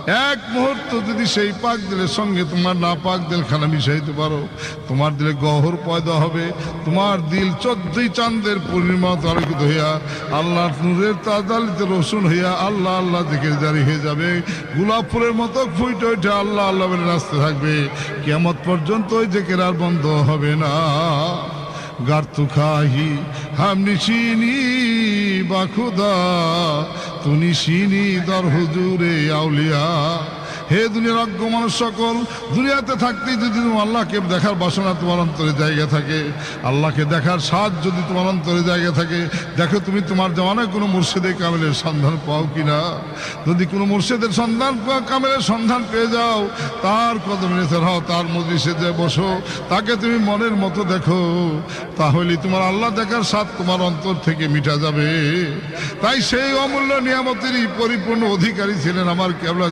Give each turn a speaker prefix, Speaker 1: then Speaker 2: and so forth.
Speaker 1: এক মুহূর্ত যদি সেই পাক দিলের সঙ্গে তোমার না পাক দিলখানা মিশাইতে পারো, তোমার দিলে গহর পয়দা হবে, তোমার দিল 14 চাঁদের পূর্ণিমাতে আলোকিত হইয়া আল্লাহর নূরের তাজালিতে রসুন হইয়া আল্লাহ আল্লাহ দিকে জারি হয়ে যাবে, গোলাপ ফুলের মতো ফুটে ওঠে আল্লাহ আল্লাহ বলে নাচতে থাকবে। কিয়ামত পর্যন্ত ওই জিকির আর বন্ধ হবে না। گر تو خواهی هم نشینی با خدا تو نشینی در حضور اولیاء। হে দুনিয়ার অজ্ঞ মানুষ সকল, দুনিয়াতে থাকতেই যদি তুমি আল্লাহকে দেখার বাসনা তোমার অন্তরে জায়গা থাকে, আল্লাহকে দেখার স্বাদ যদি তোমার অন্তরে জায়গা থাকে, দেখো তুমি তোমার জামানায় কোনো মুর্শিদে কামেলের সন্ধান পাও কিনা। যদি কোনো মুর্শিদের সন্ধান কামেলের সন্ধান পেয়ে যাও, তার কদমে নিতে হও, তার মজলিসে যে বসো, তাকে তুমি মনের মতো দেখো, তাহলে তোমার আল্লাহ দেখার স্বাদ তোমার অন্তর থেকে মিটা যাবে। তাই সেই অমূল্য নিয়ামতেরই পরিপূর্ণ অধিকারী ছিলেন আমার কেবলা